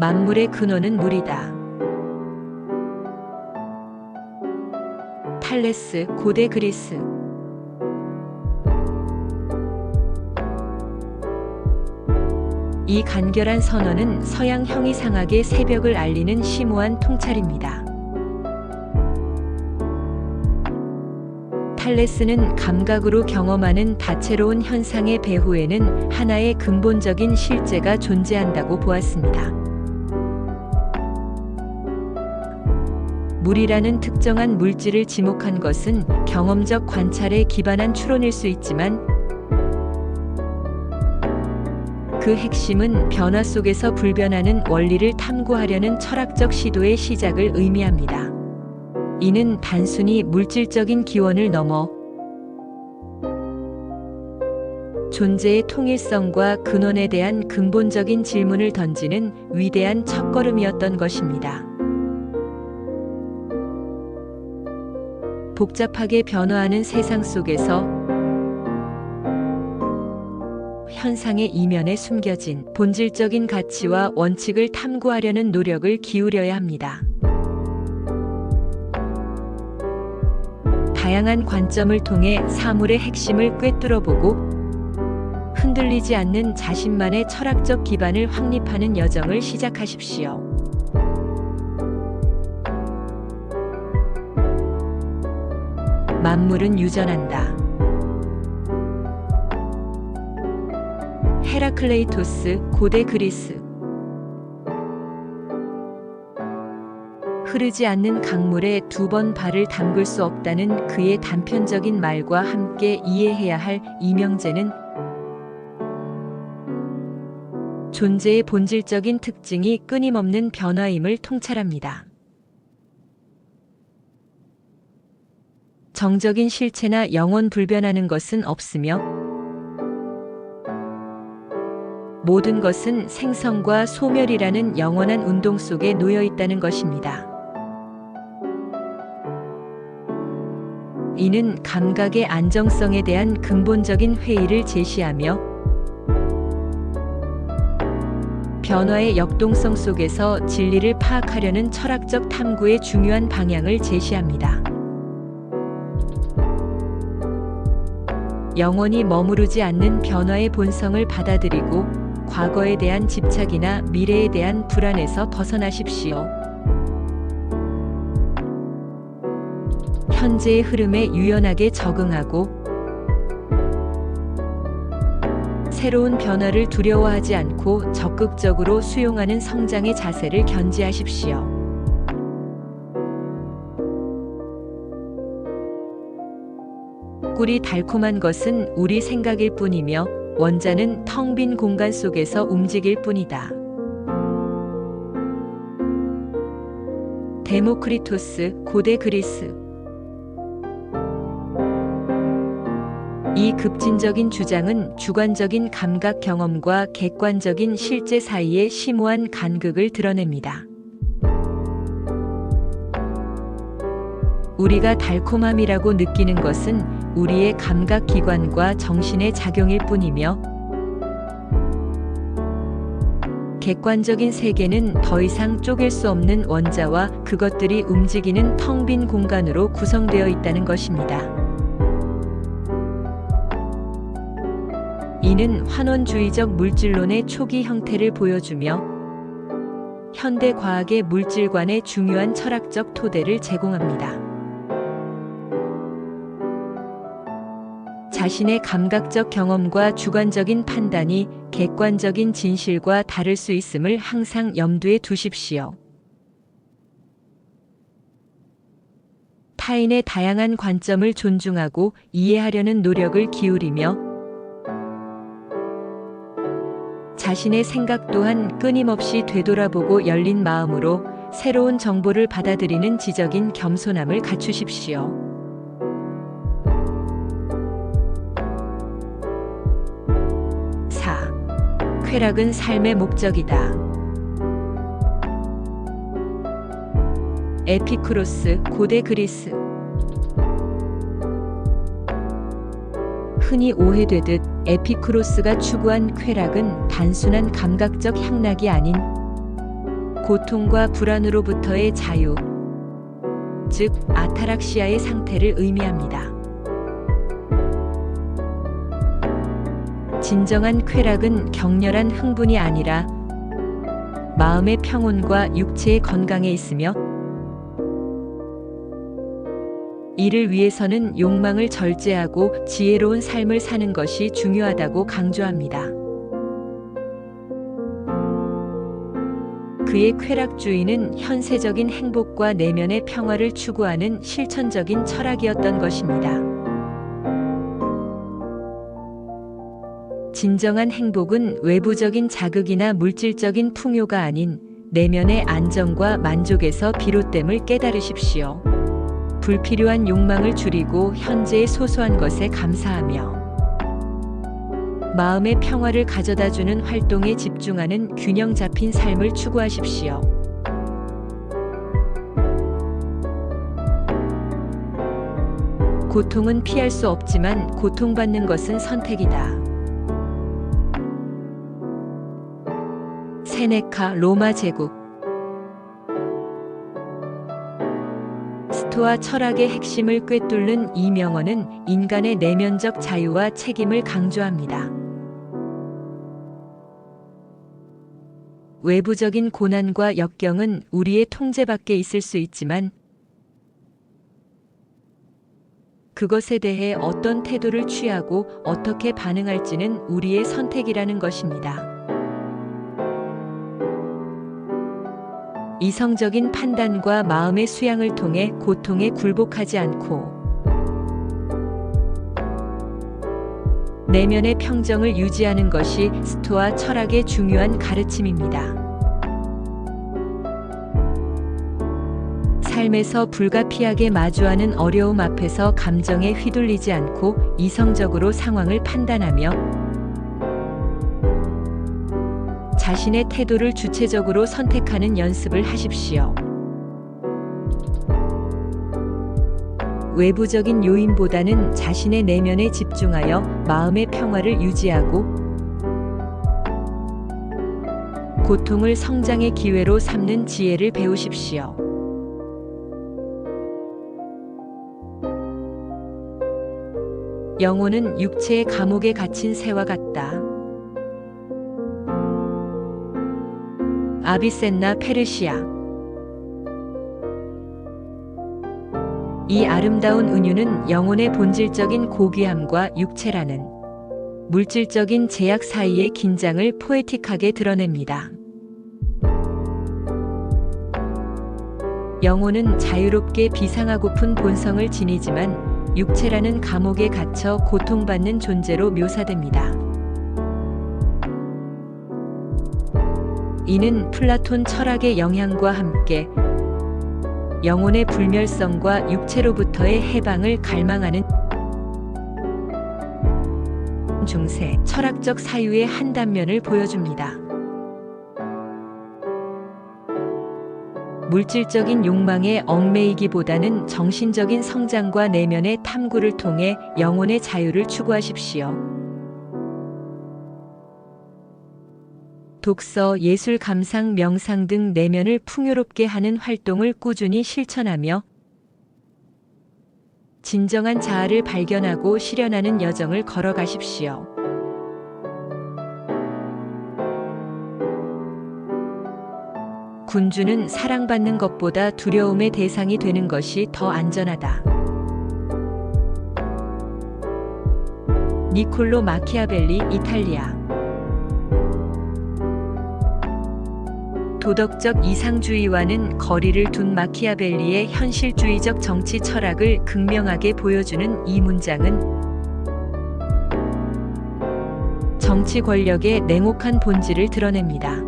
만물의 근원은 물이다. 탈레스, 고대 그리스. 이 간결한 선언은 서양 형이상학의 새벽을 알리는 심오한 통찰입니다. 탈레스는 감각으로 경험하는 다채로운 현상의 배후에는 하나의 근본적인 실제가 존재한다고 보았습니다. 물이라는 특정한 물질을 지목한 것은 경험적 관찰에 기반한 추론일 수 있지만 그 핵심은 변화 속에서 불변하는 원리를 탐구하려는 철학적 시도의 시작을 의미합니다. 이는 단순히 물질적인 기원을 넘어 존재의 통일성과 근원에 대한 근본적인 질문을 던지는 위대한 첫걸음이었던 것입니다. 복잡하게 변화하는 세상 속에서 현상의 이면에 숨겨진 본질적인 가치와 원칙을 탐구하려는 노력을 기울여야 합니다. 다양한 관점을 통해 사물의 핵심을 꿰뚫어보고 흔들리지 않는 자신만의 철학적 기반을 확립하는 여정을 시작하십시오. 만물은 유전한다. 헤라클레이토스, 고대 그리스. 흐르지 않는 강물에 두 번 발을 담글 수 없다는 그의 단편적인 말과 함께 이해해야 할 이명제는 존재의 본질적인 특징이 끊임없는 변화임을 통찰합니다. 정적인 실체나 영원 불변하는 것은 없으며 모든 것은 생성과 소멸이라는 영원한 운동 속에 놓여 있다는 것입니다. 이는 감각의 안정성에 대한 근본적인 회의를 제시하며 변화의 역동성 속에서 진리를 파악하려는 철학적 탐구의 중요한 방향을 제시합니다. 영원히 머무르지 않는 변화의 본성을 받아들이고 과거에 대한 집착이나 미래에 대한 불안에서 벗어나십시오. 현재의 흐름에 유연하게 적응하고 새로운 변화를 두려워하지 않고 적극적으로 수용하는 성장의 자세를 견지하십시오. 꿀이 달콤한 것은 우리 생각일 뿐이며 원자는 텅 빈 공간 속에서 움직일 뿐이다. 데모크리토스, 고대 그리스. 이 급진적인 주장은 주관적인 감각 경험과 객관적인 실제 사이의 심오한 간극을 드러냅니다. 우리가 달콤함이라고 느끼는 것은 우리의 감각 기관과 정신의 작용일 뿐이며 객관적인 세계는 더 이상 쪼갤 수 없는 원자와 그것들이 움직이는 텅 빈 공간으로 구성되어 있다는 것입니다. 이는 환원주의적 물질론의 초기 형태를 보여주며 현대 과학의 물질관의 중요한 철학적 토대를 제공합니다. 자신의 감각적 경험과 주관적인 판단이 객관적인 진실과 다를 수 있음을 항상 염두에 두십시오. 타인의 다양한 관점을 존중하고 이해하려는 노력을 기울이며 자신의 생각 또한 끊임없이 되돌아보고 열린 마음으로 새로운 정보를 받아들이는 지적인 겸손함을 갖추십시오. 쾌락은 삶의 목적이다. 에피쿠로스, 고대 그리스. 흔히 오해되듯 에피쿠로스가 추구한 쾌락은 단순한 감각적 향락이 아닌 고통과 불안으로부터의 자유, 즉 아타락시아의 상태를 의미합니다. 진정한 쾌락은 격렬한 흥분이 아니라 마음의 평온과 육체의 건강에 있으며, 이를 위해서는 욕망을 절제하고 지혜로운 삶을 사는 것이 중요하다고 강조합니다. 그의 쾌락주의는 현세적인 행복과 내면의 평화를 추구하는 실천적인 철학이었던 것입니다. 진정한 행복은 외부적인 자극이나 물질적인 풍요가 아닌 내면의 안정과 만족에서 비롯됨을 깨달으십시오. 불필요한 욕망을 줄이고 현재의 소소한 것에 감사하며 마음의 평화를 가져다주는 활동에 집중하는 균형 잡힌 삶을 추구하십시오. 고통은 피할 수 없지만 고통받는 것은 선택이다. 세네카, 로마 제국. 스토아 철학의 핵심을 꿰뚫는 이 명언은 인간의 내면적 자유와 책임을 강조합니다. 외부적인 고난과 역경은 우리의 통제 밖에 있을 수 있지만 그것에 대해 어떤 태도를 취하고 어떻게 반응할지는 우리의 선택이라는 것입니다. 이성적인 판단과 마음의 수양을 통해 고통에 굴복하지 않고 내면의 평정을 유지하는 것이 스토아 철학의 중요한 가르침입니다. 삶에서 불가피하게 마주하는 어려움 앞에서 감정에 휘둘리지 않고 이성적으로 상황을 판단하며 자신의 태도를 주체적으로 선택하는 연습을 하십시오. 외부적인 요인보다는 자신의 내면에 집중하여 마음의 평화를 유지하고 고통을 성장의 기회로 삼는 지혜를 배우십시오. 영혼은 육체의 감옥에 갇힌 새와 같다. 아비센나 페르시아. 이 아름다운 은유는 영혼의 본질적인 고귀함과 육체라는 물질적인 제약 사이의 긴장을 포에틱하게 드러냅니다. 영혼은 자유롭게 비상하고픈 본성을 지니지만 육체라는 감옥에 갇혀 고통받는 존재로 묘사됩니다. 이는 플라톤 철학의 영향과 함께 영혼의 불멸성과 육체로부터의 해방을 갈망하는 중세 철학적 사유의 한 단면을 보여줍니다. 물질적인 욕망에 얽매이기보다는 정신적인 성장과 내면의 탐구를 통해 영혼의 자유를 추구하십시오. 독서, 예술, 감상, 명상 등 내면을 풍요롭게 하는 활동을 꾸준히 실천하며 진정한 자아를 발견하고 실현하는 여정을 걸어가십시오. 군주는 사랑받는 것보다 두려움의 대상이 되는 것이 더 안전하다. 니콜로 마키아벨리, 이탈리아. 도덕적 이상주의와는 거리를 둔 마키아벨리의 현실주의적 정치 철학을 극명하게 보여주는 이 문장은 정치 권력의 냉혹한 본질을 드러냅니다.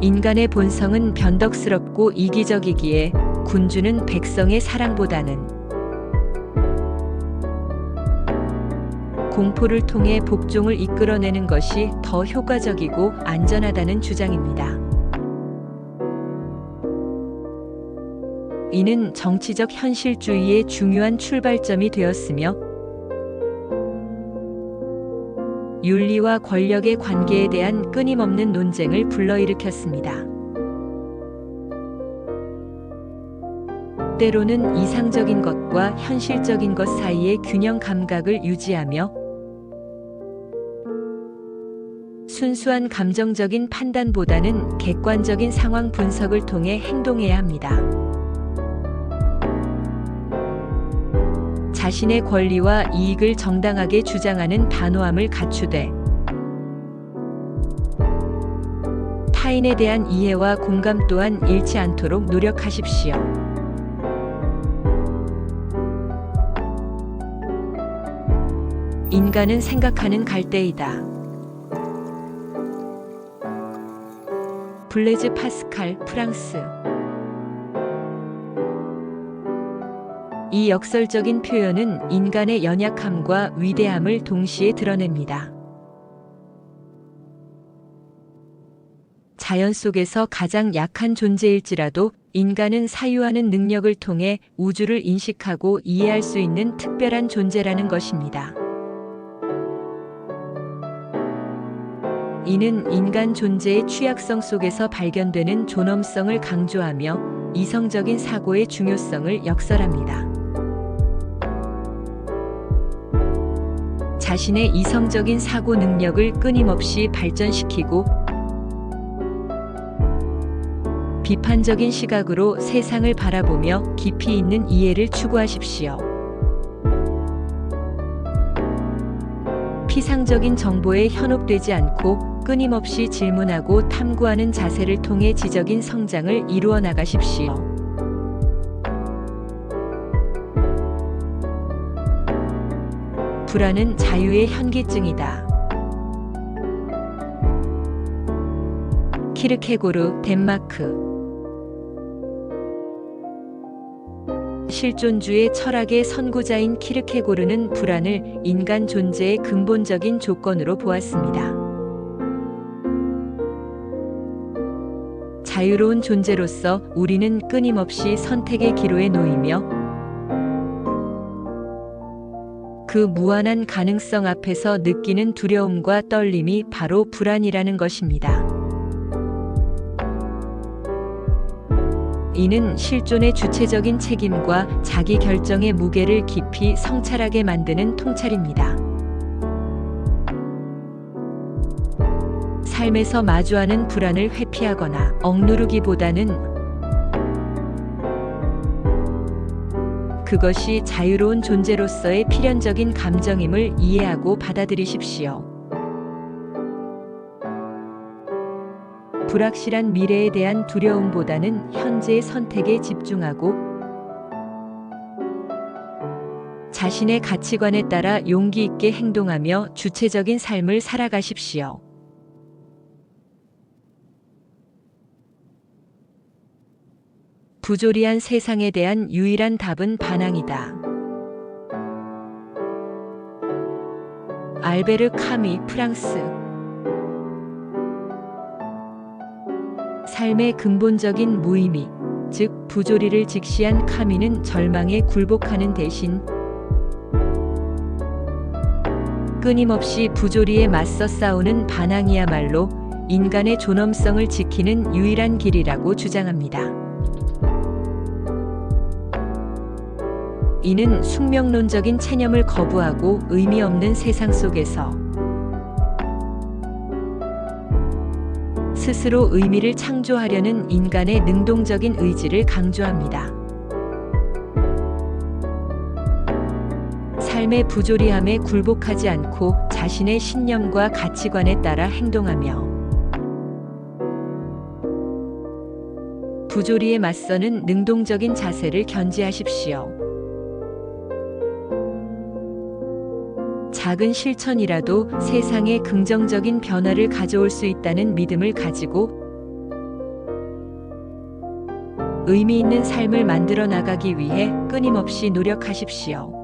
인간의 본성은 변덕스럽고 이기적이기에 군주는 백성의 사랑보다는 공포를 통해 복종을 이끌어내는 것이 더 효과적이고 안전하다는 주장입니다. 이는 정치적 현실주의의 중요한 출발점이 되었으며 윤리와 권력의 관계에 대한 끊임없는 논쟁을 불러일으켰습니다. 때로는 이상적인 것과 현실적인 것 사이의 균형 감각을 유지하며 순수한 감정적인 판단보다는 객관적인 상황 분석을 통해 행동해야 합니다. 자신의 권리와 이익을 정당하게 주장하는 단호함을 갖추되 타인에 대한 이해와 공감 또한 잃지 않도록 노력하십시오. 인간은 생각하는 갈대이다. 블레즈 파스칼, 프랑스. 이 역설적인 표현은 인간의 연약함과 위대함을 동시에 드러냅니다. 자연 속에서 가장 약한 존재일지라도 인간은 사유하는 능력을 통해 우주를 인식하고 이해할 수 있는 특별한 존재라는 것입니다. 이는 인간 존재의 취약성 속에서 발견되는 존엄성을 강조하며 이성적인 사고의 중요성을 역설합니다. 자신의 이성적인 사고 능력을 끊임없이 발전시키고 비판적인 시각으로 세상을 바라보며 깊이 있는 이해를 추구하십시오. 피상적인 정보에 현혹되지 않고 끊임없이 질문하고 탐구하는 자세를 통해 지적인 성장을 이루어 나가십시오. 불안은 자유의 현기증이다. 키르케고르, 덴마크. 실존주의 철학의 선구자인 키르케고르는 불안을 인간 존재의 근본적인 조건으로 보았습니다. 자유로운 존재로서 우리는 끊임없이 선택의 기로에 놓이며 그 무한한 가능성 앞에서 느끼는 두려움과 떨림이 바로 불안이라는 것입니다. 이는 실존의 주체적인 책임과 자기 결정의 무게를 깊이 성찰하게 만드는 통찰입니다. 삶에서 마주하는 불안을 회피하거나 억누르기보다는 그것이 자유로운 존재로서의 필연적인 감정임을 이해하고 받아들이십시오. 불확실한 미래에 대한 두려움보다는 현재의 선택에 집중하고 자신의 가치관에 따라 용기 있게 행동하며 주체적인 삶을 살아가십시오. 부조리한 세상에 대한 유일한 답은 반항이다. 알베르 카미, 프랑스. 삶의 근본적인 무의미, 즉 부조리를 직시한 카미는 절망에 굴복하는 대신 끊임없이 부조리에 맞서 싸우는 반항이야말로 인간의 존엄성을 지키는 유일한 길이라고 주장합니다. 이는 숙명론적인 체념을 거부하고 의미 없는 세상 속에서 스스로 의미를 창조하려는 인간의 능동적인 의지를 강조합니다. 삶의 부조리함에 굴복하지 않고 자신의 신념과 가치관에 따라 행동하며 부조리에 맞서는 능동적인 자세를 견지하십시오. 작은 실천이라도 세상에 긍정적인 변화를 가져올 수 있다는 믿음을 가지고 의미 있는 삶을 만들어 나가기 위해 끊임없이 노력하십시오.